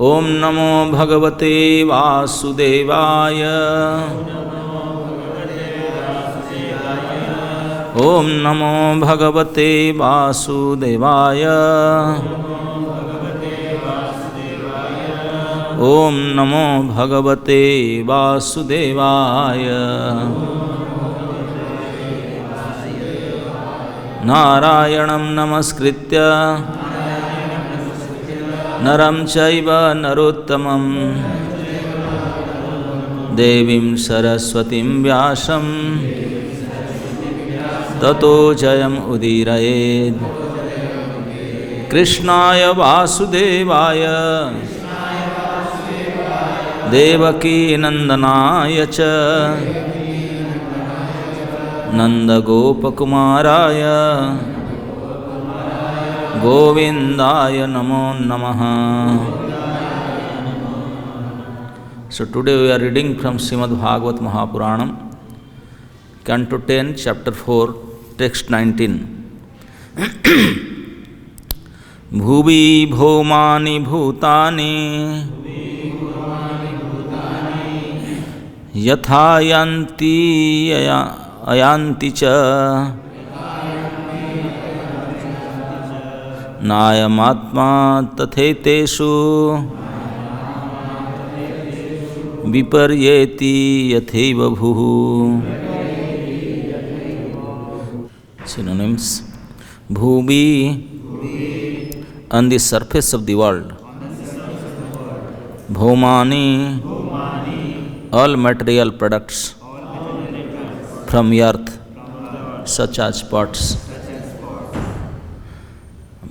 ओम नमो भगवते वासुदेवाय। ओम नमो भगवते वासुदेवाय। ओम नमो भगवते वासुदेवाय। नारायणं नमस्कृत्य नरं चैव नरोत्तमं देवीं सरस्वतीं व्यासं ततो जयम् उदीरयेत्। कृष्णाय वासुदेवाय देवकी नंदनाय च नंदगोपकुमाराय गोविंदाय नमो नमः। So today we are reading from Srimad Bhagavad Mahapuranam, Canto 10, Chapter 4, Text 19. Bhuvi bhomani bhutani यथा यान्ति अयान्ति च नायमात्मा तथैतेषु विपर्येति यथैव भूः। Synonyms: Bhuvi, on the surface of the world. Bhomani, all material products from earth, such as pots.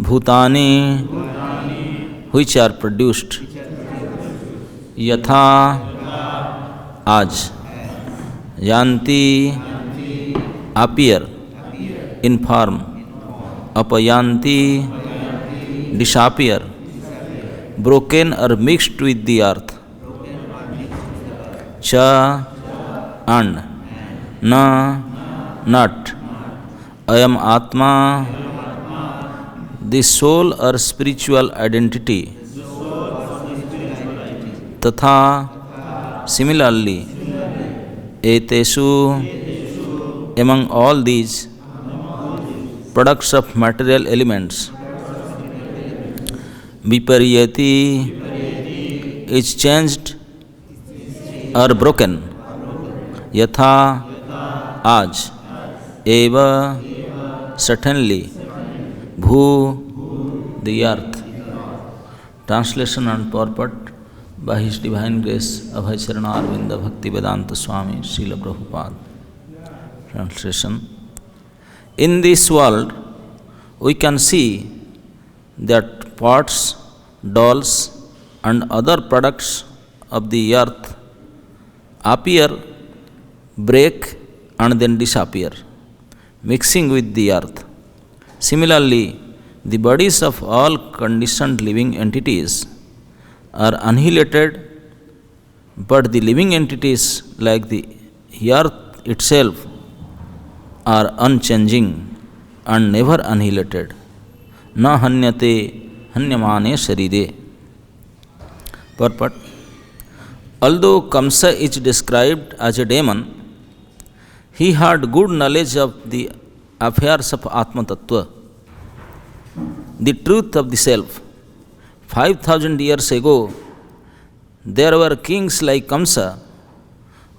Bhutani, which are produced. Yatha, as. Yanti, appear, in form. Apayanti, disappear, broken or mixed with the earth. Cha, and. Na, not. Ayam Atma, the soul or spiritual identity. Tatha, similarly. Etesu, among all these products of material elements. Viparyati is changed or broken. Yatha, as. Eva, certainly. Bhu, the earth. Translation and purport by His Divine Grace Abhay Charana Arvinda Bhakti Vedanta Swami Srila Prabhupada. Translation: in this world we can see that pots, dolls and other products of the earth appear, break and then disappear, mixing with the earth. Similarly, the bodies of all conditioned living entities are annihilated, but the living entities like the earth itself are unchanging and never annihilated. Na hanyate hanyamane sharire. Purport: although Kamsa is described as a demon, he had good knowledge of the affairs of Atma Tattva, the truth of the self. 5,000 years ago, there were kings like Kamsa,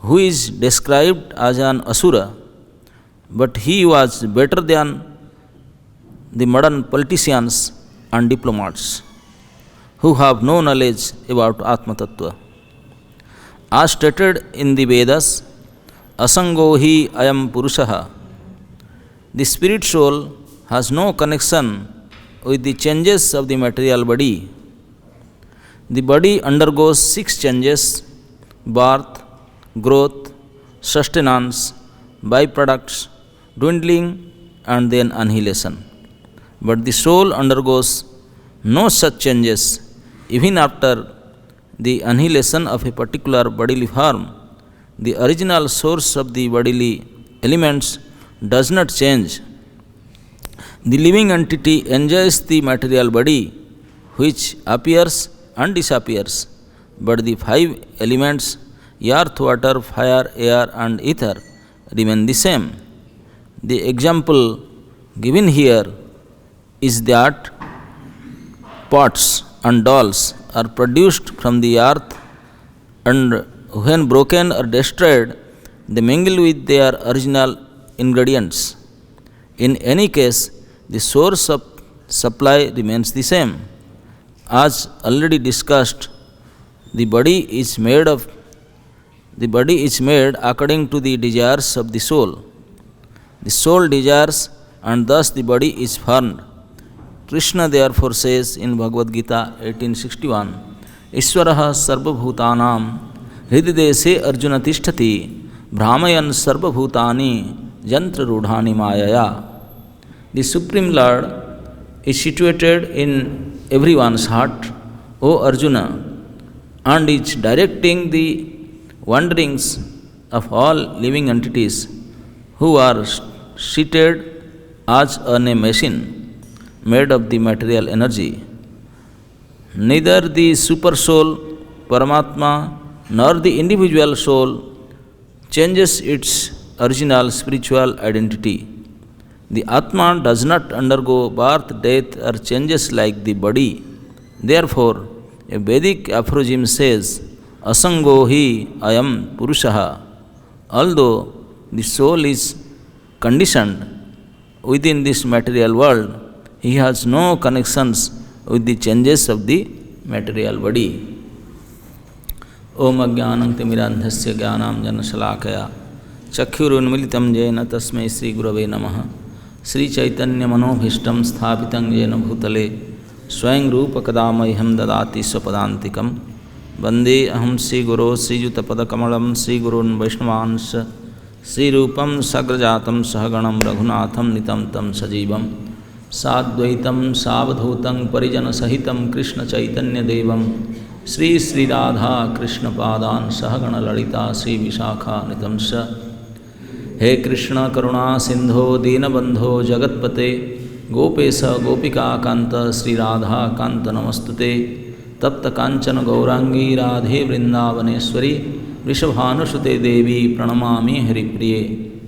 who is described as an Asura, but he was better than the modern politicians and diplomats who have no knowledge about Atma Tattva. As stated in the Vedas, Asango hi ayam purushaha. The spirit soul has no connection with the changes of the material body. The body undergoes 6 changes: birth, growth, sustenance, byproducts, dwindling and then annihilation. But the soul undergoes no such changes. Even after the annihilation of a particular bodily form, the original source of the bodily elements does not change. The living entity enjoys the material body, which appears and disappears, but the five elements, earth, water, fire, air, and ether, remain the same. The example given here is that pots and dolls are produced from the earth, and when broken or destroyed, they mingle with their original ingredients. In any case, the source of supply remains the same. As already discussed, the body is made according to the desires of the soul. The soul desires, and thus the body is formed. Krishna therefore says in Bhagavad Gita 18:61, Ishvaraha sarvabhutanam hrididese arjuna tishtati brahmayan sarvabhutani jantra rudhani mayaya. The Supreme Lord is situated in everyone's heart, O Arjuna, and is directing the wanderings of all living entities who are seated as on a machine made of the material energy. Neither the super soul, Paramatma, nor the individual soul changes its original spiritual identity. The Atma does not undergo birth, death, or changes like the body. Therefore, a Vedic aphorism says, Asango hi ayam purushaha. Although the soul is conditioned within this material world, he has no connections with the changes of the material body. Om Ajnanam Timirandhasya Jnanam Janashalakaya Chakhyurunmilitam Jena Tasmai Sri Gurave Namaha Sri Chaitanya Manobhishtam Sthapitam Jena Bhutale Swayam Rupa Kadamayham Dadati Swapadantikam Vande Aham Sri Guru Sri Jutapadakamalam Sri Gurun Vaishnavans Sri Rupam Sagrajatam Sahaganam Raghunatham Nitam Tam Sajivam Sadvaitam Savadhutam Parijana Sahitam Krishna Chaitanya Devam Sri Sri Radha Krishna Padan Sahagana Lalita Sri Vishakha Nitamsa He Krishna Karuna Sindho Dinabandho Jagatpate Gopesa Gopika Kanta Sri Radha Kanta Namastute Tapta Kanchana Gaurangi Radhe Vrindavaneshwari Vishabhanusute Devi Pranamami Haripriye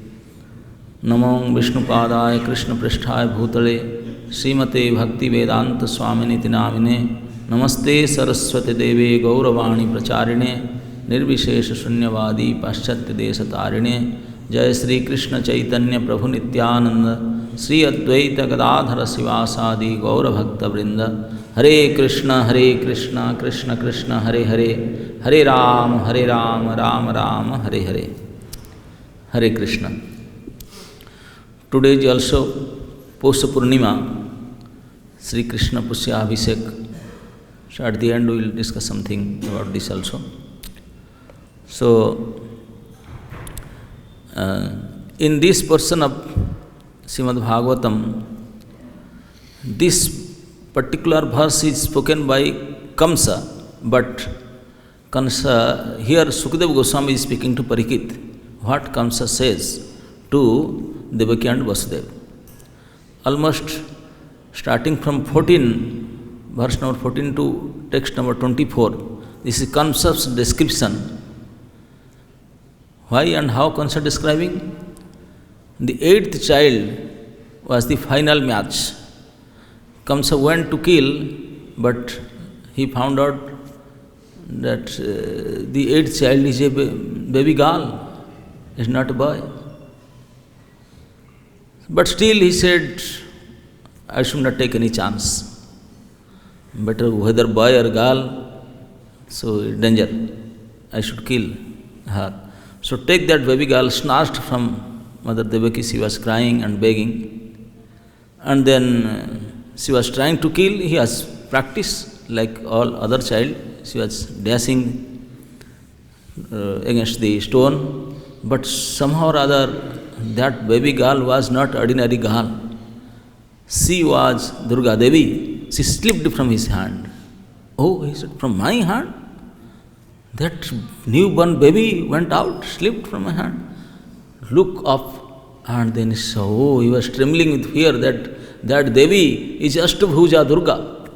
Namong Vishnupadaya Krishna Prishthaya Bhutale Srimate Bhakti Vedanta Swaminiti Namine Namaste Saraswati Deve Gauravani Pracharine Nirvishesha Shunyavadi Paschatya Desatarine Jai Sri Krishna Chaitanya Prabhu Nityananda Sri Advaita Gadadhara Sivasadi Gaura Bhakta Vrinda Hare Krishna Krishna Krishna Hare Hare Hare Ram Ram Ram Hare Hare Hare Krishna. Today is also Posha Purnima, Sri Krishna Pusya Abhishek. So at the end we will discuss something about this also. So, in this portion of Srimad Bhagavatam, this particular verse is spoken by Kamsa, but Kamsa, here Sukadeva Goswami is speaking to Parikshit, what Kamsa says to Devaki and Vasudeva. Almost starting from 14, verse number 14 to text number 24, this is Kamsa's description. Why and how Kamsa describing? The 8th child was the final match. Kamsa went to kill, but he found out that the 8th child is a baby girl, is not a boy. But still he said, I should not take any chance. Better whether boy or girl, so danger, I should kill her. So take that baby girl, snatched from Mother Devaki, she was crying and begging. And then she was trying to kill, he has practiced like all other child. She was dashing against the stone, but somehow or other that baby girl was not ordinary girl. She was Durga Devi. She slipped from his hand. Oh, he said, from my hand? That newborn baby went out, slipped from my hand. Look up, and then so he was trembling with fear that Devi is Ashtabhuja Durga.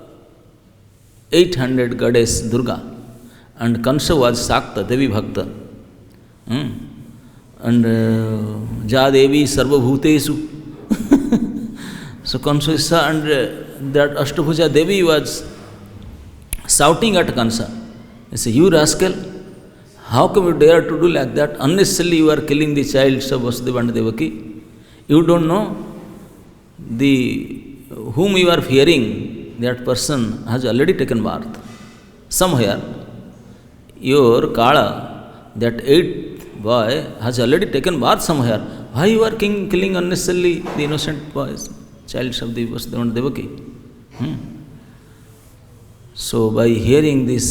800 goddess Durga, and Kansa was Sakta, Devi Bhakta. And Ja Devi Sarva Bhutesu. So Kansa is, and that Ashtabhuja Devi was shouting at Kansa. He said, "You rascal, how come you dare to do like that? Unnecessarily you are killing the child of Vasudeva and Devaki. You don't know whom you are fearing, that person has already taken birth. Somewhere, your Kala, that 8th boy, has already taken birth somewhere. Why you are killing unnecessarily the innocent boys, child of the Vasudeva and Devaki?" So by hearing this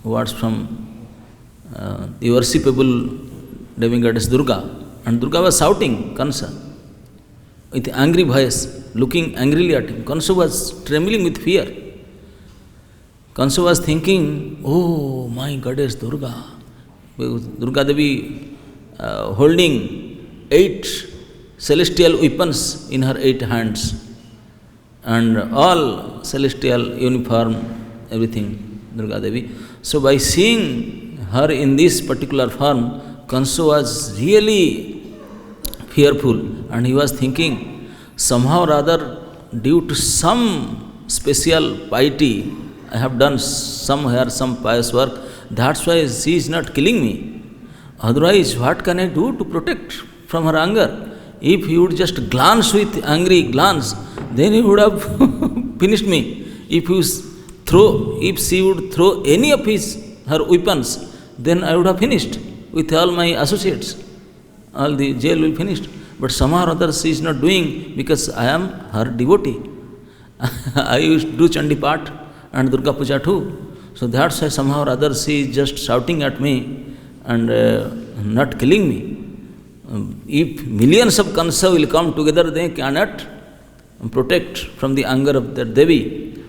words from the worshipable demigoddess Durga, and Durga was shouting, Kansa, with angry voice, looking angrily at him. Kansa was trembling with fear. Kansa was thinking, "Oh, my goddess Durga." Durga Devi holding 8 celestial weapons in her 8 hands, and all celestial uniform, everything, Durga Devi. So by seeing her in this particular form, Kansa was really fearful, and he was thinking, somehow or other, due to some special piety, I have done somewhere some pious work, that's why she is not killing me. Otherwise, what can I do to protect from her anger? If he would just glance with angry glance, then he would have finished me. If she would throw any of her weapons, then I would have finished with all my associates. All the jail will finished. But somehow or other she is not doing, because I am her devotee. I used to do Chandi Path and Durga Puja too. So that's why somehow or other she is just shouting at me and not killing me. If millions of Kansa will come together, they cannot protect from the anger of that Devi.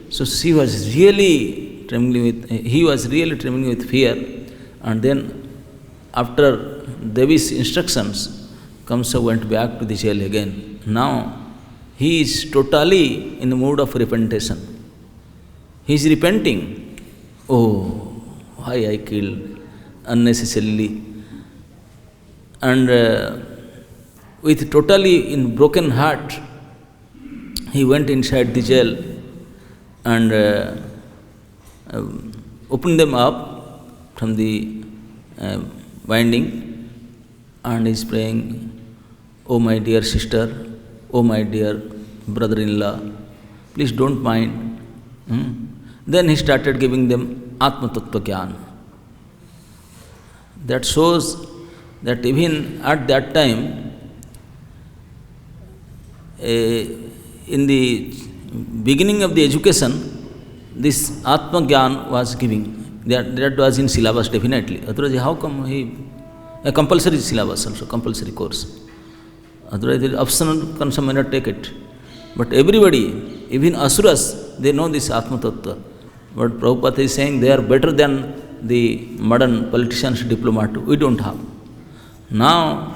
So he was really trembling with fear. And then after Devi's instructions, Kamsa went back to the jail again. Now he is totally in the mood of repentation. He is repenting. Oh, why I killed unnecessarily. And with totally in broken heart, he went inside the jail and opened them up from the binding, and is praying, "Oh my dear sister, oh my dear brother-in-law, please don't mind." Then he started giving them Atma Tattva Gyan. That shows that even at that time, in the beginning of the education, this Atma Gyan was giving. That was in syllabus definitely. Otherwise, how come a compulsory syllabus also, compulsory course. Otherwise, the optional Kansa may not take it. But everybody, even Asuras, they know this Atma Tattva. But Prabhupada is saying they are better than the modern politicians, diplomat. We don't have. Now,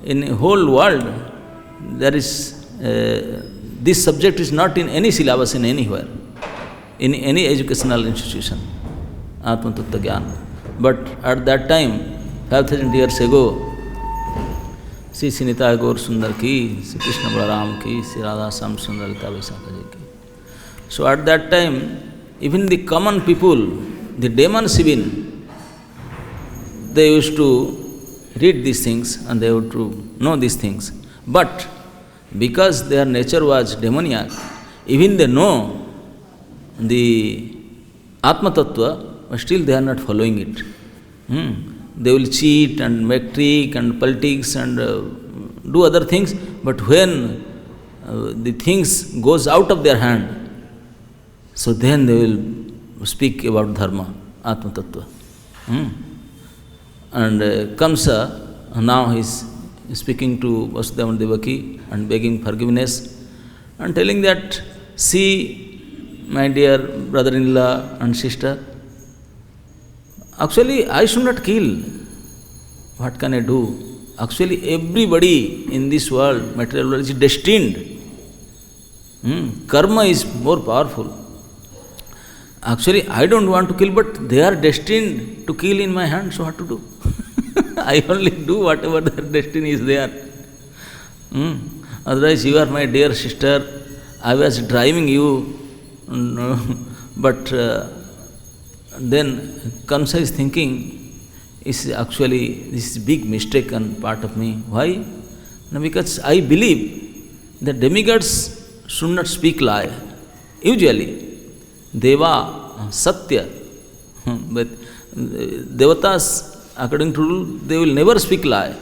in the whole world, there is, this subject is not in any syllabus in anywhere, in any educational institution, Atma Tattva Gyan. But at that time, 5,000 years ago, Sri Sinita Gaur Sundar ki, Sri Krishna Balaram ki, Sri Radha Sam Sundar Lita Vaisakha ji ki. So at that time, even the common people, the demons even, they used to read these things and they used to know these things. But because their nature was demoniac, even they know the Atma Tattva, but still they are not following it. They will cheat and make trick and politics and do other things, but when the things goes out of their hand, so then they will speak about Dharma, Atma Tattva. And Kamsa now is speaking to Vasudeva and Devaki and begging forgiveness and telling that, "See, my dear brother-in-law and sister, actually I should not kill. What can I do? Actually everybody in this world, material world, is destined. Karma is more powerful. Actually, I don't want to kill, but they are destined to kill in my hand, so what to do? I only do whatever their destiny is there. Otherwise, you are my dear sister, I was driving you, but then Kamsa is thinking, is actually this is big mistake on part of me. Why? No, because I believe that demigods should not speak lie. Usually, Deva, Satya, but Devatas, according to rule, they will never speak lie.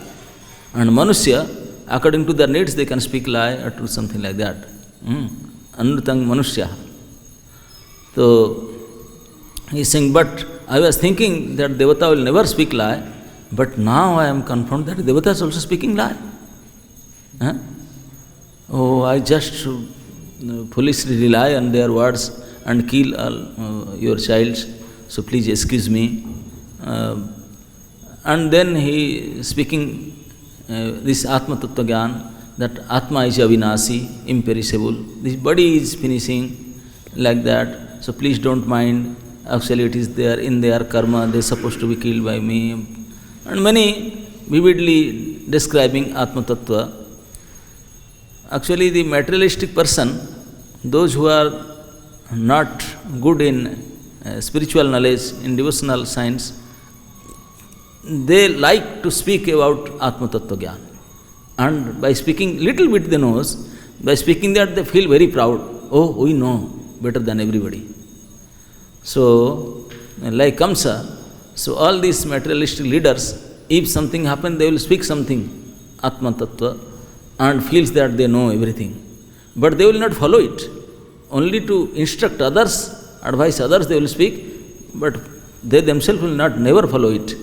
And Manusya, according to their needs, they can speak lie or do something like that. Anurtang Manusya. So, he is saying, but I was thinking that Devata will never speak lie, but now I am confirmed that Devata is also speaking lie. Huh? Oh, I just foolishly rely on their words and kill all your child, so please excuse me. And then he is speaking this Atma Tattva Gyan, that Atma is Avinasi, imperishable. This body is finishing like that, so please don't mind. Actually, it is there in their karma, they are supposed to be killed by me. And many vividly describing Atma Tattva. Actually, the materialistic person, those who are not good in spiritual knowledge, in devotional science, they like to speak about Atma Tattva Gyan. And by speaking little bit they know, by speaking that they feel very proud. Oh, we know better than everybody. So, like Kamsa, so all these materialistic leaders, if something happens, they will speak something, Atma Tattva, and feels that they know everything. But they will not follow it. Only to instruct others, advise others, they will speak, but they themselves will not never follow it.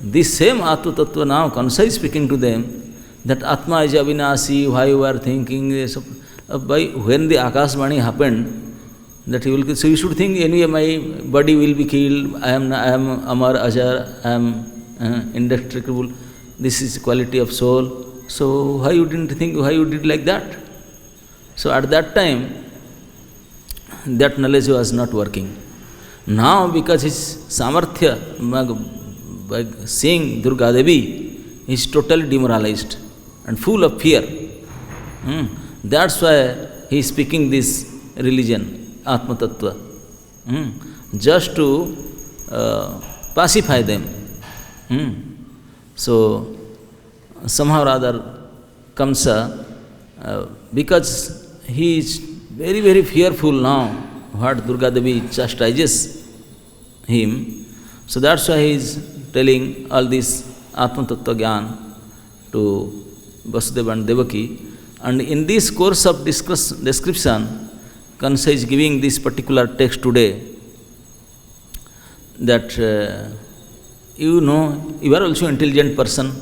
This same Atma Tattva now, Kamsa is speaking to them, that Atma is Avinasi, why you are thinking, when the Akashvani happened, that he will, so you should think, anyway, my body will be killed, I am Amar, Ajar, I am indestructible, this is quality of soul. So why you didn't think, why you did like that? So at that time, that knowledge was not working. Now because his Samarthya, by seeing Durga Devi, he is totally demoralized and full of fear. That's why he is speaking this religion, Atma Tattva, just to pacify them. So, somehow or other, Kamsa, because he is very, very fearful now, what Durga Devi chastises him, so that's why he is telling all this Atma Tattva Gyan to Vasudeva and Devaki. And in this course of description, Kamsa is giving this particular text today, that you know, you are also an intelligent person.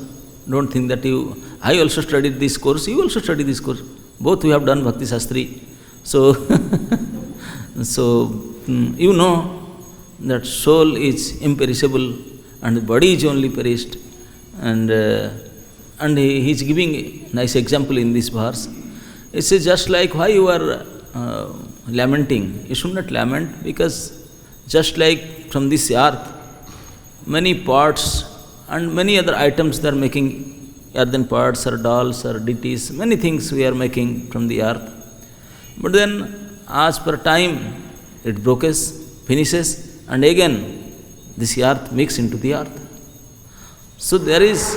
Don't think that you, I also studied this course, you also study this course. Both we have done Bhakti Shastri. So, you know that soul is imperishable and the body is only perished. And he is giving a nice example in this verse. It says, just like why you are lamenting, you should not lament, because just like from this earth, many pots and many other items they are making, earthen pots or dolls or deities, many things we are making from the earth. But then, as per time, it breaks, finishes, and again this earth mixes into the earth. So there is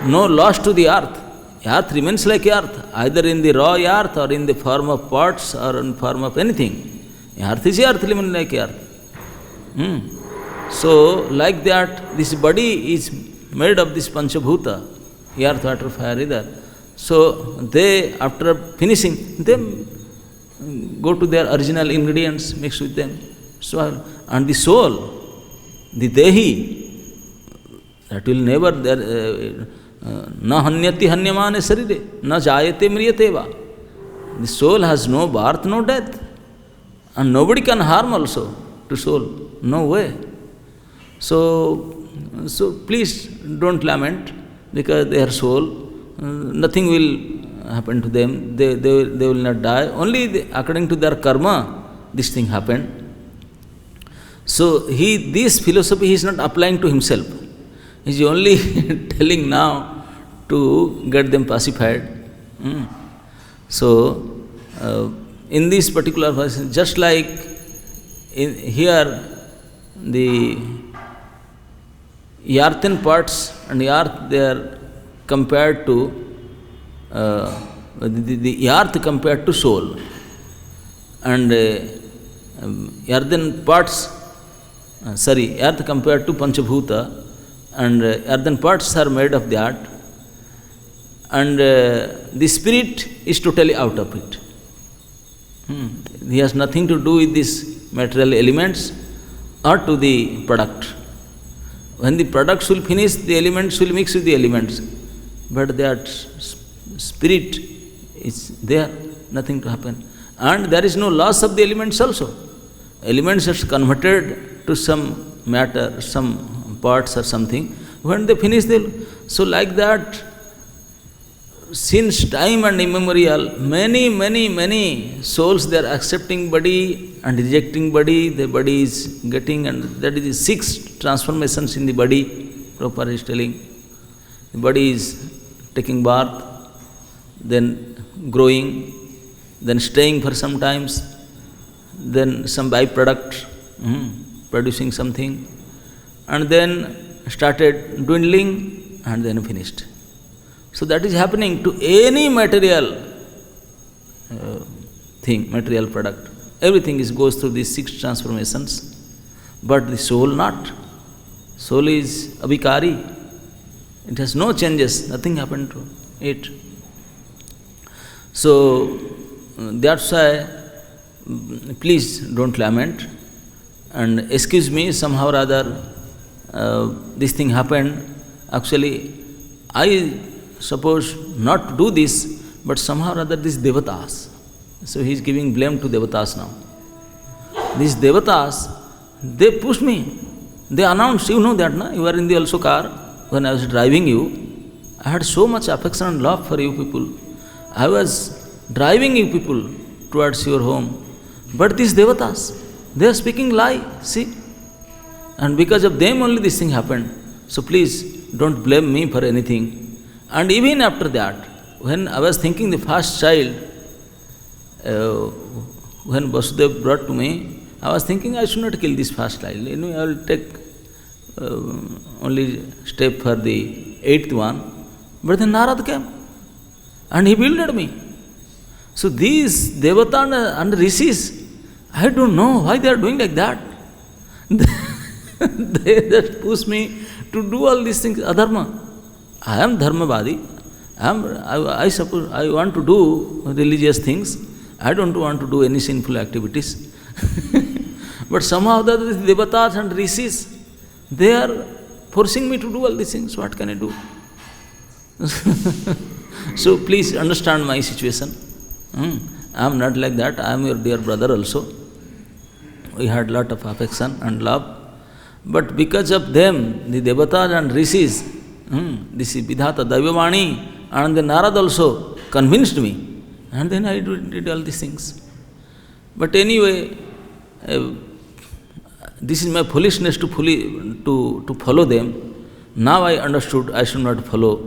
no loss to the earth. Earth remains like earth, either in the raw earth or in the form of pots or in form of anything. Earth is earth, remains like earth. So, like that, this body is made of this Panchabhuta, earth, water, fire, ether. So, they, after finishing, they go to their original ingredients, mix with them. So, and the soul, the Dehi, that will never, na hanyati hanyamane sarire, na jayate mriyate va. The soul has no birth, no death. And nobody can harm also to soul, no way. So please don't lament, because their soul, nothing will happen to them, they will not die. Only according to their karma, this thing happened. So this philosophy he is not applying to himself. He is only telling now to get them pacified. So, in this particular verse, just like here, the earthen parts and earth, they are compared to the earth compared to soul, and earthen parts, earth compared to Panchabhuta, and earthen parts are made of that, and the spirit is totally out of it. He has nothing to do with these material elements or to the product. When the products will finish, the elements will mix with the elements, but that spirit is there, nothing to happen. And there is no loss of the elements also. Elements are converted to some matter, some parts or something. When they finish, so like that, since time and immemorial, many souls, they are accepting body and rejecting body. The body is getting, and that is the 6 transformations in the body. Prabhupada is telling. The body is taking birth, then growing, then staying for some times, then some byproduct, producing something, and then started dwindling, and then finished. So that is happening to any material thing, material product. Everything goes through these 6 transformations, but the soul not. Soul is abhikari. It has no changes, nothing happened to it. So that's why, please don't lament and excuse me, somehow or other this thing happened. Actually, I suppose not to do this, but somehow or other these devatas. So he is giving blame to devatas now. These devatas, they push me. They announced, you know that, na? You were in the also car when I was driving you. I had so much affection and love for you people. I was driving you people towards your home. But these devatas, they are speaking lie, see? And because of them only this thing happened. So please don't blame me for anything. And even after that, when I was thinking the first child, when Vasudev brought to me, I was thinking I should not kill this first child. Anyway, I will take only step for the 8th one. But then Narad came and he bewildered me. So these Devata and Rishis, I don't know why they are doing like that. They just push me to do all these things, adharma. I am dharmavadi. I suppose I want to do religious things. I don't want to do any sinful activities. But somehow the devatas and rishis, they are forcing me to do all these things. What can I do? So please understand my situation. I am not like that. I am your dear brother also. We had lot of affection and love. But because of them, the devatas and rishis, this is Vidhata, Daivavani, and then Narad also convinced me. And then I did all these things. But anyway, this is my foolishness to follow them. Now I understood I should not follow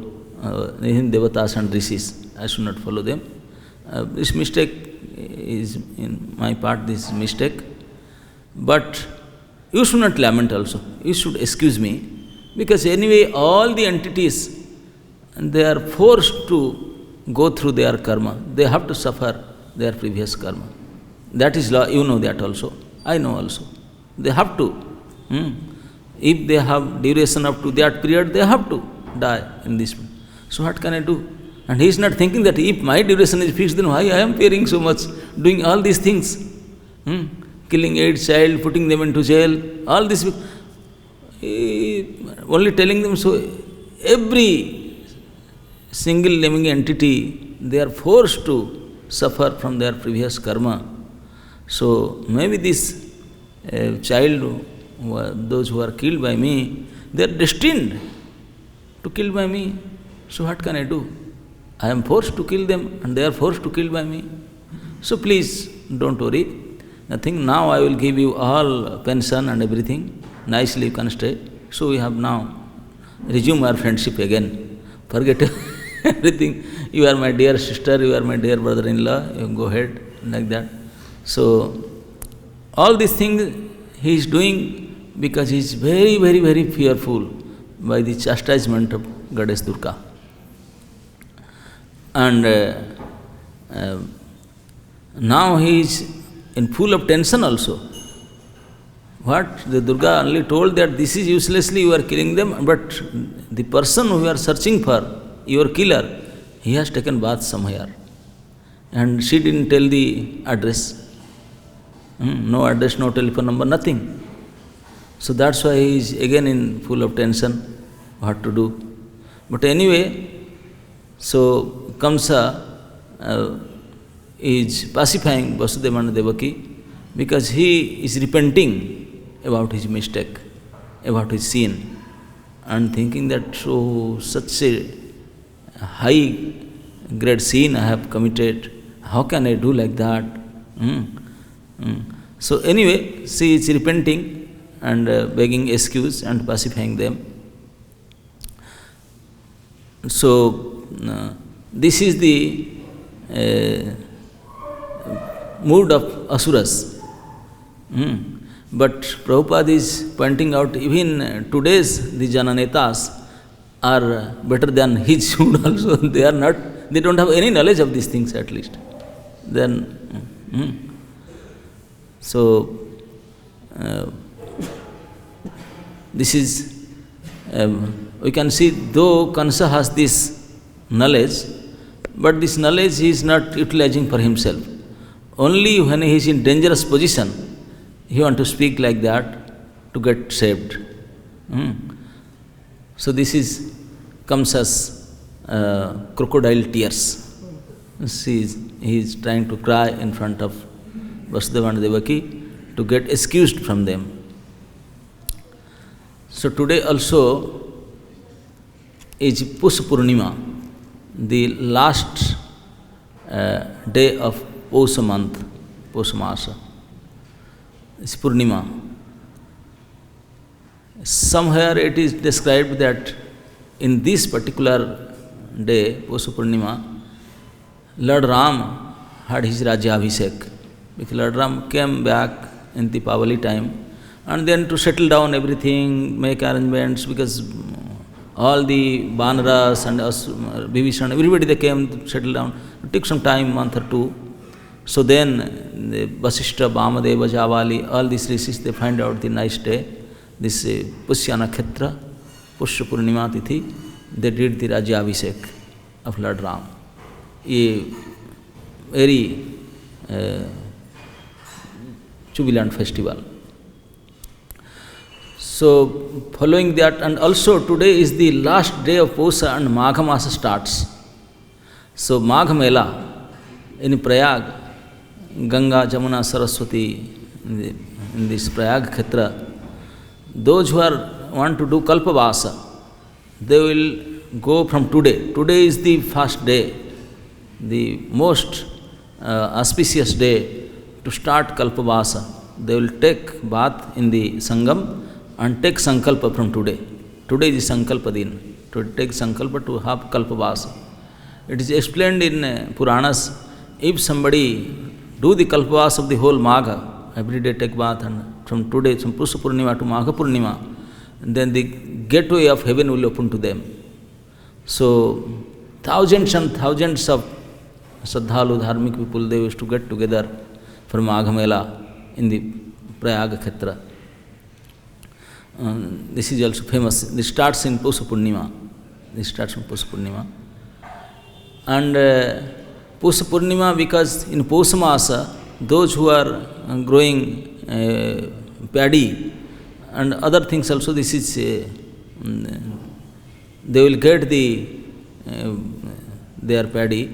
Devatas and Rishis. I should not follow them. This mistake is in my part, this mistake. But you should not lament also. You should excuse me. Because anyway, all the entities, they are forced to go through their karma. They have to suffer their previous karma. That is law, you know that also. I know also. They have to. If they have duration up to that period, they have to die in this. So what can I do? And he is not thinking that if my duration is fixed, then why I am fearing so much, doing all these things. Killing 8 child, putting them into jail, all this. Only telling them, so every single living entity, they are forced to suffer from their previous karma. So maybe this child, those who are killed by me, they are destined to kill by me. So what can I do? I am forced to kill them and they are forced to kill by me. So please don't worry. nothing. Now I will give you all pension and everything. Nicely you can stay. So we have now resume our friendship again. Forget everything. You are my dear sister, you are my dear brother-in-law, you go ahead, like that. So, all these things he is doing because he is very, very, very fearful by the chastisement of Goddess Durga. And now he is in full of tension also. What? The Durga only told that this is uselessly you are killing them, but the person who you are searching for, your killer, he has taken bath somewhere. And she didn't tell the address. No address, no telephone number, nothing. So that's why he is again in full of tension, what to do. But anyway, so Kamsa is pacifying Vasudeva and Devaki because he is repenting about his mistake, about his sin, and thinking that such a high great sin I have committed, how can I do like that? So anyway, she is repenting and begging excuse and pacifying them. So this is the mood of Asuras. But Prabhupada is pointing out even today's the Jananetas are better than his mood also. They don't have any knowledge of these things at least. Then, so this is, we can see though Kansa has this knowledge, but this knowledge he is not utilizing for himself. Only when he is in dangerous position, he wants to speak like that to get saved. So this is Kamsa's crocodile tears. He is trying to cry in front of Vasudeva and Devaki to get excused from them. So today also is Pusa Purnima, the last day of Pousa month, Pousa Masa. It's Purnima. Somewhere it is described that in this particular day, Pousa Purnima, Lord Ram had his Rajyabhishek. Because Lord Ram came back in the Pavali time, and then to settle down everything, make arrangements, because all the Vanaras and Vibhishan, everybody they came to settle down. It took some time, month or two. So then the Vasishtha, Vamadeva, Javali, all these rishis, they find out the nice day, this Pusya Nakshatra, Pusya Purnima Tithi, they did the Rajyabhishek of Lord Ram. A very jubilant festival. So following that, and also today is the last day of Pousa and Magha Masa starts. So Magha Mela in Prayag, Ganga, Jamuna, Saraswati, in this Prayag Khetra, those who want to do Kalpavasa, they will go from today. Today is the first day, the most auspicious day to start Kalpavasa. They will take bath in the Sangam and take Sankalpa from today. Today is Sankalpa Din, to take Sankalpa to have Kalpavasa. It is explained in Puranas, if somebody do the Kalpavasa of the whole Magha, every day take bath, and from today, from Pusa Purnima to Magha Purnima, then the gateway of heaven will open to them. So thousands and thousands of Saddhalu, Dharmic people, they used to get together for Magha Mela in the Prayag Khetra. This is also famous. This starts in Pousa Purnima. And Pousa Purnima, because in Pousa Masa, those who are growing paddy and other things also, this is, they will get their paddy.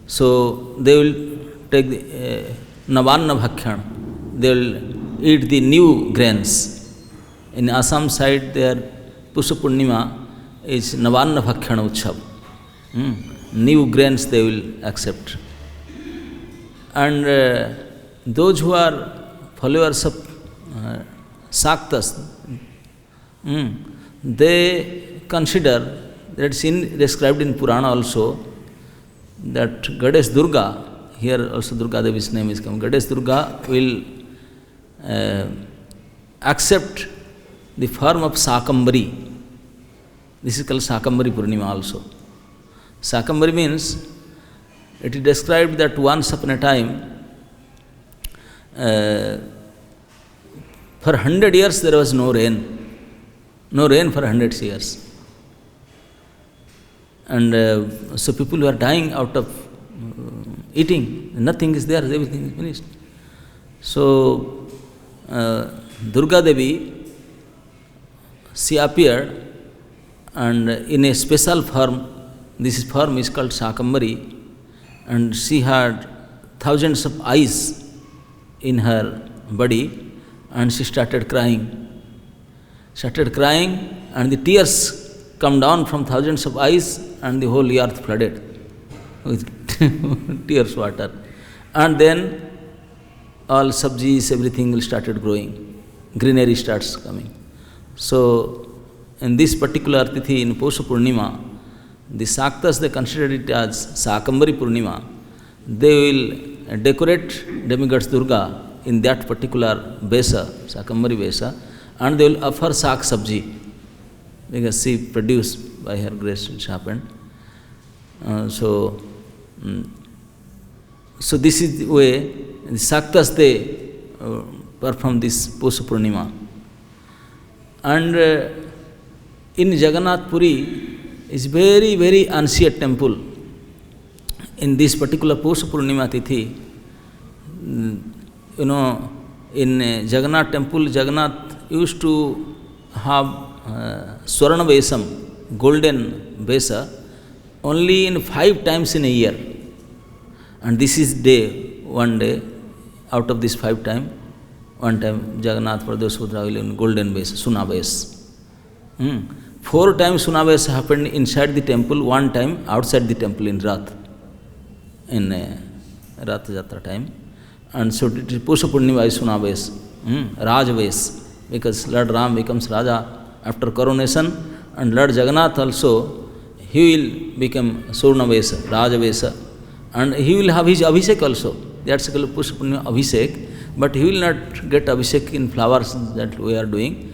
So they will take the Navanna Bhakhyan. They will eat the new grains. In Assam side, their Pousa Purnima is Navanna Bhakhyan Utsav. New grains they will accept. And those who are followers of Saktas, they consider that it's described in Purana also that Goddess Durga, here also Durga Devi's name is come, Goddess Durga will accept the form of Sakambari. This is called Sakambari Purnima also. Sakambari means, it is described that once upon a time, for 100 years there was no rain for 100 years. And so people were dying out of eating, nothing is there, everything is finished. So Durga Devi, she appeared, and in a special form, this form is called Sakambari, and she had thousands of eyes in her body, and she started crying. And the tears come down from thousands of eyes, and the whole earth flooded with tears water. And then all sabjis, everything will started growing. Greenery starts coming. So in this particular tithi in Pausha Purnima, the Saktas, they consider it as Sakambari Purnima. They will decorate demigods Durga in that particular Vesa, Sakambari Vesa, and they will offer Sak Sabji, because she produced by her grace, which happened. So this is the way the Saktas, they perform this Pausha Purnima. And in Jagannath Puri is very, very ancient temple. In this particular Pausha Purnima Tithi, in Jagannath temple, Jagannath used to have Swarna Vesam, golden Vesa, only in 5 times in a year. And this is one day, out of this 5 times, one time Jagannath Prabhu Sudra will in golden Vesa, Sunaves. 4 times Sunaves happened inside the temple, 1 time outside the temple in Rath, in Rath Jatra time. And so it is Pausha Purnima is Sunaves, Rajves, because Lord Ram becomes Raja after coronation, and Lord Jagannath also, he will become Surnavesa, Rajavesa, and he will have his Abhishek also. That's called Pausha Purnima Abhishek, but he will not get Abhishek in flowers that we are doing.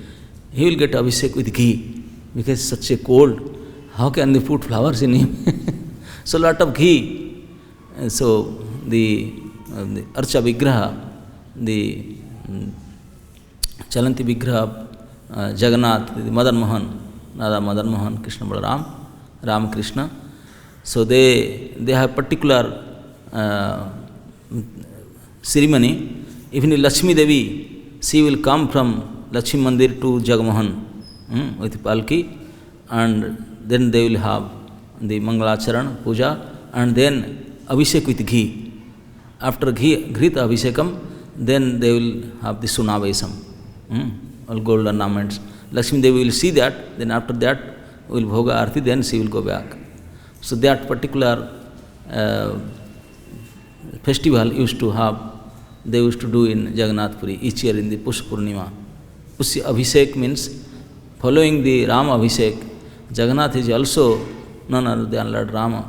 He will get Abhishek with ghee, because it's such a cold. How can they put flowers in him? So lot of ghee. And so the Archa Vigraha, the Chalanti Vigraha, Jagannath, the Madan Mohan, Radha Madan Mohan, Krishna Balaram, Ram Krishna. So they have particular ceremony. Even Lakshmi Devi, she will come from Lakshmi Mandir to Jagmohan with Palki, and then they will have the Mangalacharan, Puja, and then Abhishek with ghee. After Ghita Abhishekam, then they will have the Sunavesam, all gold ornaments. Lakshmi Devi will see that, then after that will Bhoga Arti, then she will go back. So that particular festival they used to do in Jagannath Puri each year in the Pausha Purnima. Pushya Abhishek means following the Rama Abhishek. Jagannath is also none other than Lord Rama.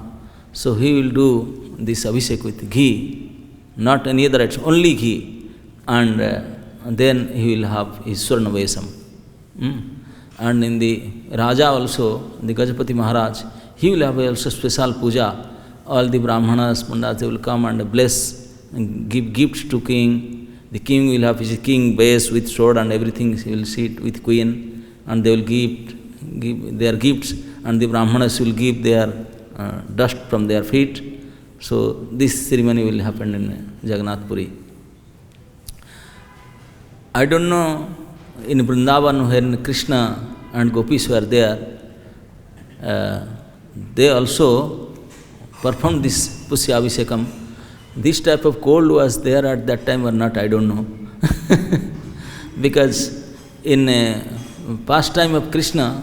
So he will do this Abhishek with ghee, not any other, it's only ghee, and then he will have his Swarna Vesam. And in the Raja also, the Gajapati Maharaj, he will have also special puja. All the Brahmanas, Pandats, they will come and bless and give gifts to king. The king will have his king base with sword and everything, he will sit with queen, and they will give their gifts, and the Brahmanas will give their dust from their feet. So this ceremony will happen in Jagannath Puri. I don't know, in Vrindavan when Krishna and Gopis were there, they also performed this Pushya Abhishekam. This type of cold was there at that time or not, I don't know. Because in past time of Krishna,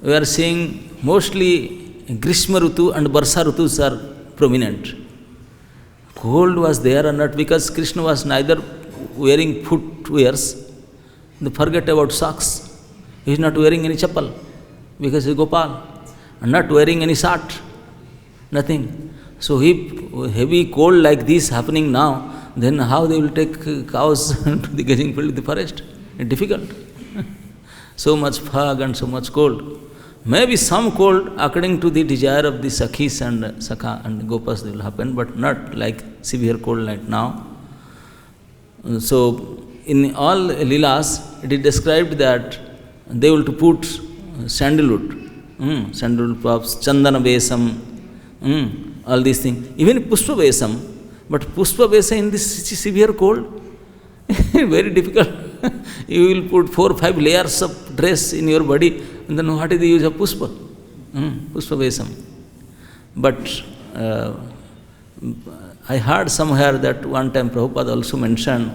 we are seeing mostly Grishma Rutu and Varsha Rutus are prominent. Cold was there or not, because Krishna was neither wearing footwears, they forget about socks. He is not wearing any chappal because he is Gopal, and not wearing any shirt, nothing. So if heavy cold like this happening now, then how they will take cows to the grazing field in the forest? It's difficult. So much fog and so much cold. Maybe some cold according to the desire of the Sakhis and Sakha and Gopas will happen, but not like severe cold like now. So in all Leelas, it is described that they will to put sandalwood, sandalwood props, chandana vesam, all these things. Even pushpa vesam, but pushpa vesam in this severe cold, very difficult. You will put 4 or 5 layers of dress in your body, and then what is the use of pushpa? Pushpa vesam. But I heard somewhere that one time Prabhupada also mentioned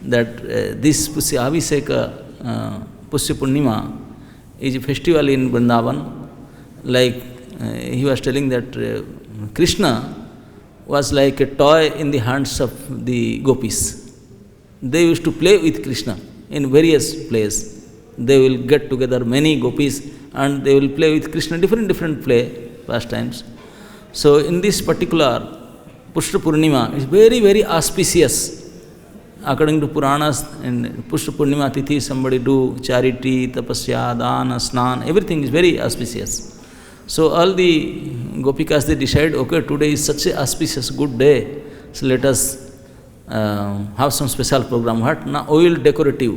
that this Pusya Abhiseka, Pusya Purnima is a festival in Vrindavan. Like he was telling that Krishna was like a toy in the hands of the gopis. They used to play with Krishna in various places. They will get together many gopis and they will play with Krishna, different play pastimes. So in this particular Pushya Purnima is very auspicious. According to Puranas, in Pushya Purnima Tithi, somebody do charity, tapasya, dana, snan, everything is very auspicious. So all the gopikas, they decide, okay, today is such an auspicious, good day, so let us have some special program. What? Now oil decorative.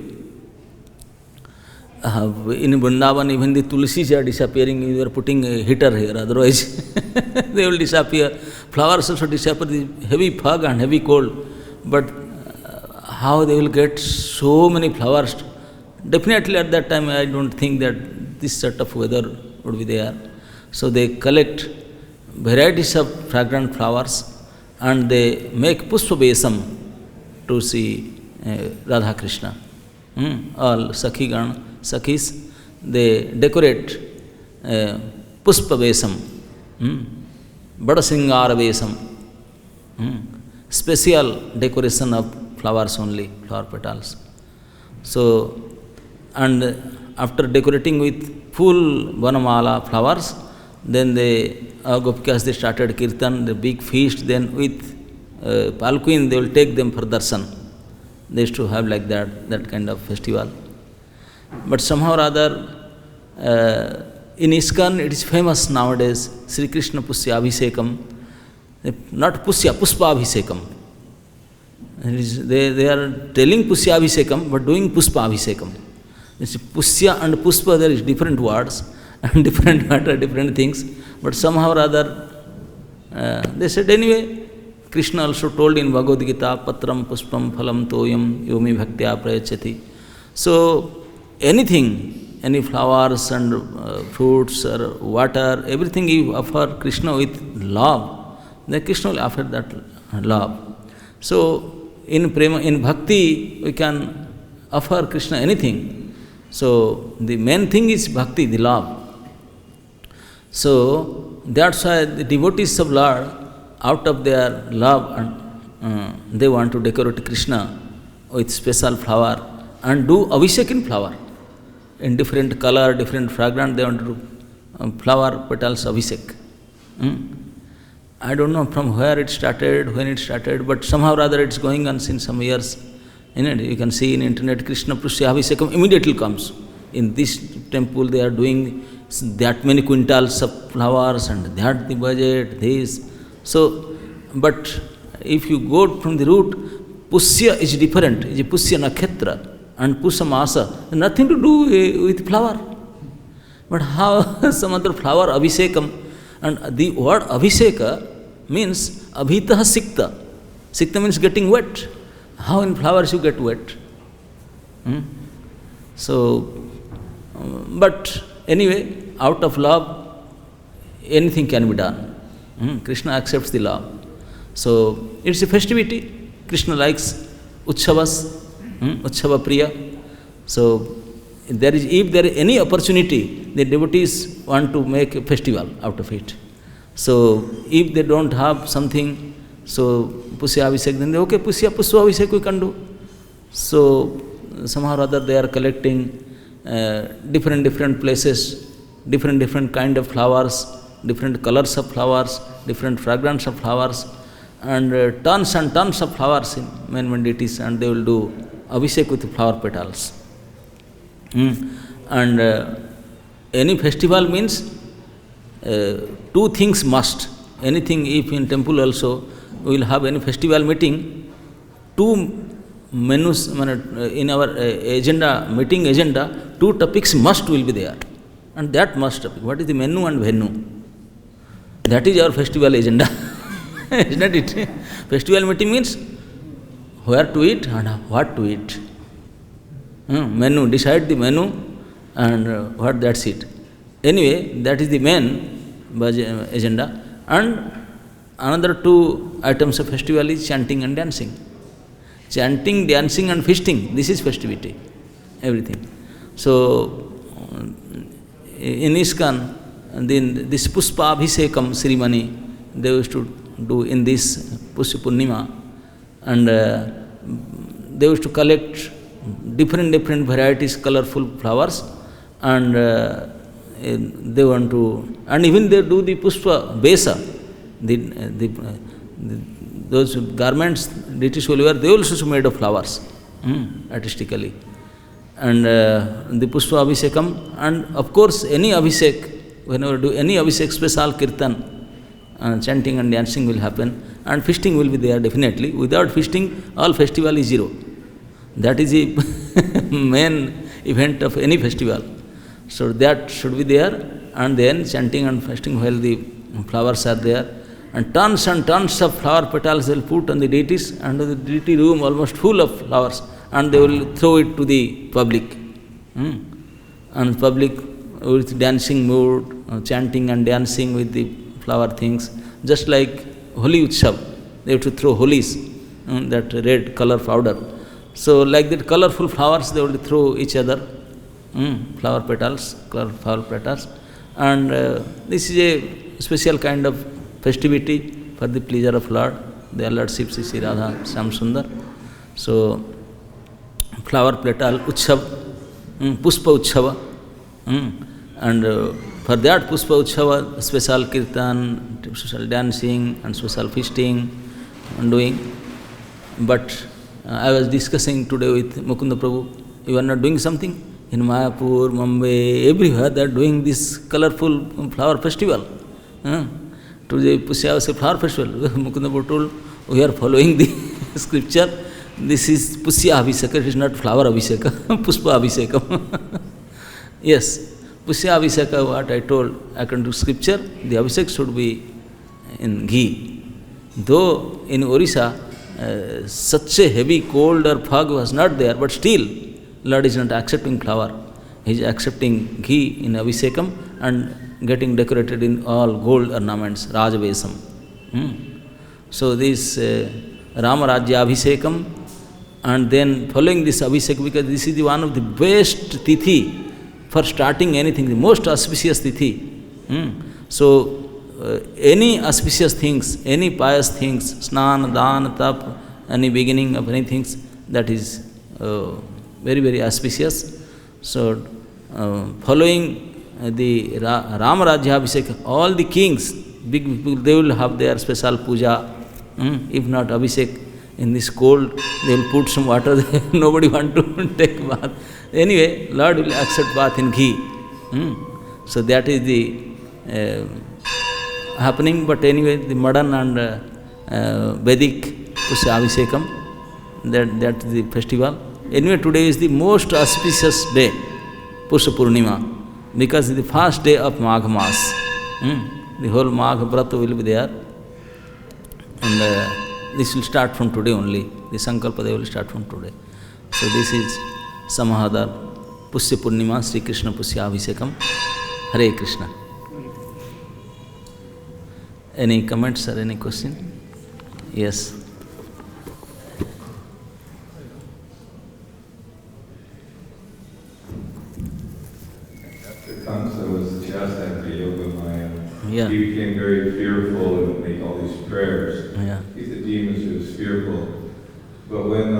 In Vrindavan, even the tulsis are disappearing, you are putting a heater here, otherwise they will disappear. Flowers also disappear, the heavy fog and heavy cold. But how they will get so many flowers? Definitely at that time I don't think that this sort of weather would be there. So they collect varieties of fragrant flowers and they make pushpa vesam to see Radha Krishna. All Sakhigan, Sakhis, they decorate pushpa vesam, Bada Singara vesam, special decoration of flowers only, flower petals. So, and after decorating with full Vanamala flowers, then they, Gopikas, they started Kirtan, the big feast, then with Palquin, they will take them for darshan. They used to have like that kind of festival. But somehow or other, in ISKCON, it is famous nowadays, Sri Krishna Pusya Abhisekam, not Pusya, Puspa Abhisekam. They are telling Pusya Abhisekam, but doing Puspa Abhisekam. Pusya and Puspa, there is different words, and different matter, different things, but somehow or other, they said anyway, Krishna also told in Bhagavad Gita, Patram Puspam Phalam Toyam Yomi Bhaktya Prayachati. So, anything, any flowers and fruits or water, everything you offer Krishna with love, then Krishna will offer that love. So, in prema, in bhakti, we can offer Krishna anything. So, the main thing is bhakti, the love. So, that's why the devotees of Lord, out of their love, and they want to decorate Krishna with special flower and do abhishek in flower. In different color, different fragrance, they want to do flower petals abhishek. I don't know from where it started, when it started, but somehow or other it's going on since some years. You can see in internet, Krishna Pusya Abhisekam immediately comes. In this temple they are doing that many quintals of flowers and that the budget, this. So, but if you go from the root, Pusya is different, it is Pusya Nakhetra and Pusya Masa, nothing to do with flower. But how some other flower Abhisekam, and the word Abhiseka means Abhitaha Sikta. Sikta means getting wet. How in flowers you get wet? So, but anyway, out of love, anything can be done. Krishna accepts the love. So, it's a festivity. Krishna likes Utshavas, Utshava Priya. So, if there is any opportunity, the devotees want to make a festival out of it. So, if they don't have something, so Pusya Abhishek, then they, okay, Pusya Pusva Abhishek we can do. So somehow or other they are collecting different places, different kind of flowers, different colors of flowers, different fragrance of flowers, and tons and tons of flowers in main deities, and they will do abhishek with flower petals. And any festival means two things must. Anything, if in temple also we will have any festival meeting, two menus in our agenda, meeting agenda, two topics must will be there. And that must topic. What is the menu and venue? That is our festival agenda. Isn't it? Festival meeting means where to eat and what to eat. Menu, decide the menu and what, that's it. Anyway, that is the main agenda. And another two items of festival is chanting and dancing. Chanting, dancing and feasting, this is festivity, everything. So, in ISKCON, then this Puspa Abhisekam ceremony, they used to do in this Pusya Purnima, and they used to collect different varieties, colorful flowers, and they want to, and even they do the Puspa Besa, those garments deities will wear, they also made of flowers, artistically. And the Puspa Abhisekam, and of course any Abhisek, whenever do any Abhisek, special Kirtan, chanting and dancing will happen, and feasting will be there definitely. Without feasting, all festival is zero. That is the main event of any festival. So that should be there, and then chanting and feasting while the flowers are there. And tons of flower petals they will put on the deities, and the deity room almost full of flowers, and they will throw it to the public. And public with dancing mood, chanting and dancing with the flower things, just like Holi Utsav, they have to throw holies, that red color powder. So like that colorful flowers they will throw each other, flower petals, flower petals. And this is a special kind of festivity for the pleasure of Lord, their Lordship Sri Radha Shyam Sundar. So, flower petal Utshav, Puspa Utshava, and for that Puspa Utshava, special kirtan, special dancing and special feasting and doing. But I was discussing today with Mukunda Prabhu, you are not doing something? In Mayapur, Mumbai, everywhere they are doing this colorful flower festival. Today, Pusya flower festival. Mukunda Prabhu told, we are following the scripture. This is Pusya Abhiseka, it is not flower Abhiseka, Puspa Abhisekam. Yes, Pusya Abhiseka, what I told, according to scripture, the Abhisek should be in ghee. Though in Orissa, such a heavy cold or fog was not there, but still, Lord is not accepting flower. He is accepting ghee in Abhisekam and getting decorated in all gold ornaments, Rajavesam. So this Rama Rajya Abhisekam, and then following this Abhisek, because this is the one of the best tithi for starting anything, the most auspicious tithi. So any auspicious things, any pious things, snan, dan, tap, any beginning of any things, that is very auspicious. So following the Rama Rajya Abhisek, all the kings, big people, they will have their special puja. If not Abhisek, in this cold, they will put some water there, nobody want to take bath. Anyway, Lord will accept bath in ghee. So that is the happening, but anyway, the modern and Vedic Pusya Abhisekam, that is the festival. Anyway, today is the most auspicious day, Pusya Purnima, because it is the first day of Magh Mas. The whole Magh Vrata will be there. And this will start from today only. The Sankalpa Day will start from today. So this is Samahadar Pusya Purnima, Sri Krishna Pusya Abhisekam. Hare Krishna. Any comments or any question? Yes. After Kamsa was chastised by Yoga Maya, Yeah. he became very fearful and would make all these prayers. Yeah. He's the demons who was fearful. But when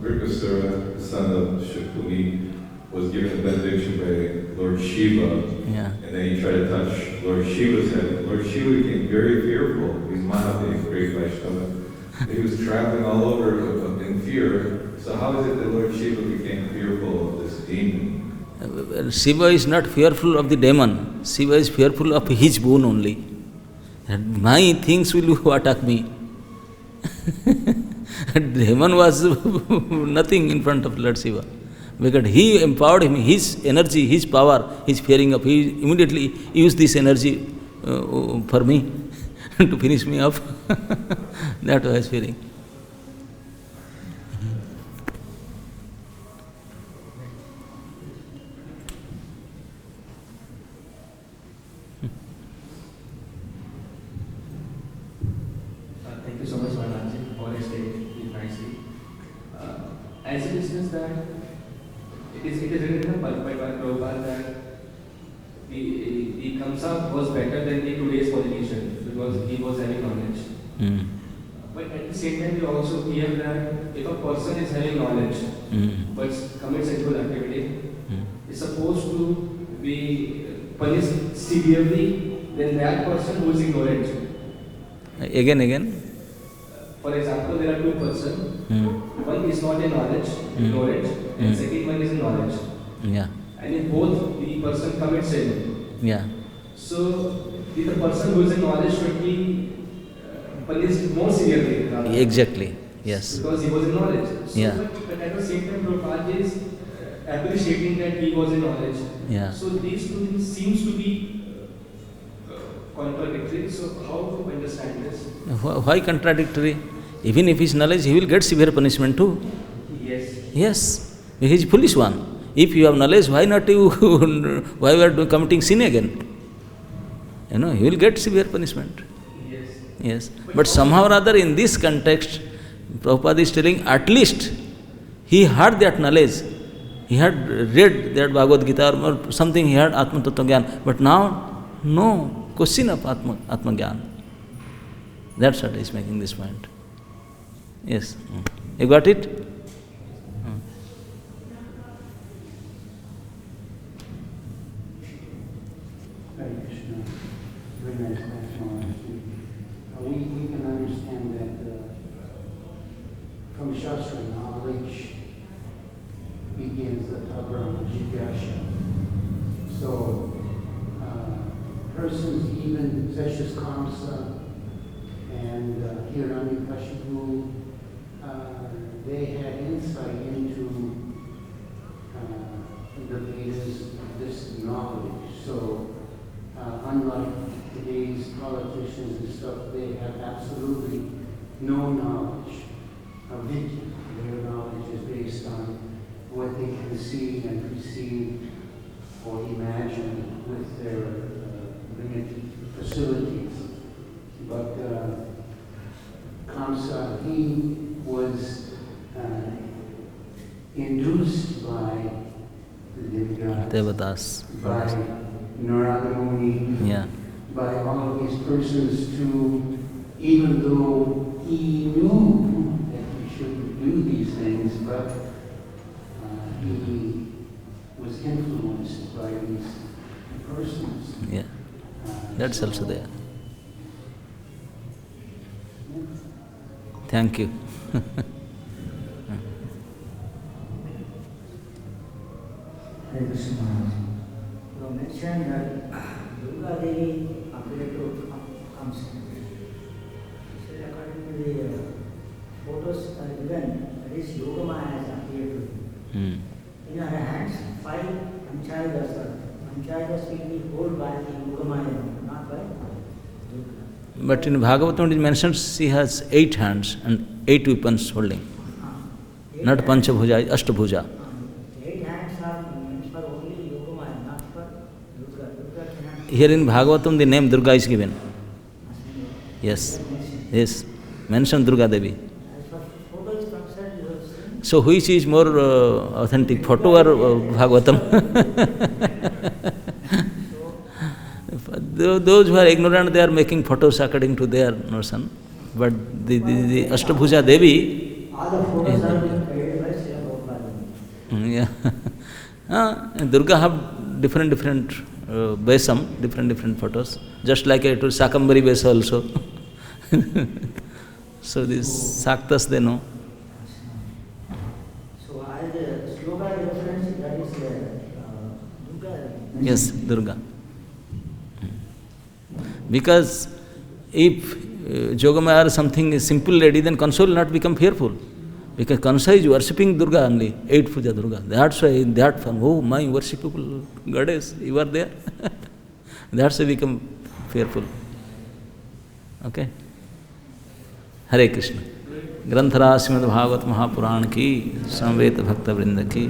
Vrikasura, the son of Shakuni, was given a benediction by Lord Shiva, Yeah. and then he tried to touch Lord Shiva's head. Lord Shiva became very fearful. He's Mahadev, great Vaishnava. He was traveling all over in fear. So how is it that Lord Shiva became fearful of this demon? Shiva is not fearful of the demon. Shiva is fearful of his boon only. And my things will attack me. Demon was nothing in front of Lord Shiva. Because he empowered him, his energy, his power, his fearing of, he immediately used this energy for me to finish me off. That was fearing. Thank you so much, Maharaj, for explaining it nicely. As it is that it is written by Prabhupada that the Kamsa was better than the today's politician because he was having knowledge. Mm. But at the same time, we also hear that if a person is having knowledge but commits sexual activity, is supposed to be punished severely than that person who is ignorant. Again. For example, there are two persons. One is not in knowledge, ignorant, and second one is in knowledge. Yeah. And in both, the person commits sin. Yeah. So, the person who is in knowledge should be punished more severely. rather. Exactly. Yes. Because he was in knowledge. So, Yeah. but at the same time, Prabhupada is appreciating that he was in knowledge. Yeah. So, these two things seems to be contradictory. So, how to understand this? Why contradictory? Even if he is knowledge, he will get severe punishment too. Yes. Yes. He is foolish one. If you have knowledge, why not you? Why you are committing sin again? You know, he will get severe punishment. Yes. Yes. But somehow or other, in this context, Prabhupada is telling at least he had that knowledge. He had read that Bhagavad Gita or something, he had Atma Tattva Gyan. But now, no question of Atma Gyan. That's what is making this point. Yes. You got it? Hare Krishna. Very nice question. We can understand that from Shastra knowledge begins the Brahma Jigyasha. So, persons even such as Kamsa and Hiranyakashipu, they had insight into the Vedas, this knowledge. So, unlike today's politicians and stuff, they have absolutely no knowledge of it. Their knowledge is based on what they can see and perceive or imagine with their limited facilities. But Kamsa, he was induced by the demigods, Devadas. by Narada Muni, Yeah. by all of these persons to, even though he knew that he shouldn't do these things, but he was influenced by these persons. Yeah. That's also there. Thank you. Hare Krishna Maharaj. You mentioned that Durga Devi appeared to Kamsa. So according to the photos given, that is Yogamaya has appeared to him. In her hands, 5 Panchayadas are. Panchayadas will be held by the Yogamaya, not by Durga. But in Bhagavatam it mentions she has 8 hands and 8 weapons holding. Not Panchabhuja, Ashtabhuja. 8 hands are meant for only Yogamaya, not for Durga. Durga cannot. Here in Bhagavatam the name Durga is given. Yes. Yes. Mention Durga Devi. As far as photo is concerned, you have seen. So which is more authentic, photo or Bhagavatam? Those who are ignorant, they are making photos according to their notion. But the Ashtabhuja Devi, All the photos are being created by Durga have different Besam, different photos, just like it was Shakambari Besa also. So these Saktas they know. So as a sloka reference, that is Durga. Yes, Durga. Because if Jogamaya or something is simple lady, then Kansa will not become fearful. Because Kansa is worshipping Durga only, 8 Puja Durga. That's why in that form, oh my worshipable goddess, you are there. That's why become fearful. Okay? Hare Krishna. Granthara Srimad Bhagavat Mahapuran ki, Samveta Bhakta Vrinda ki.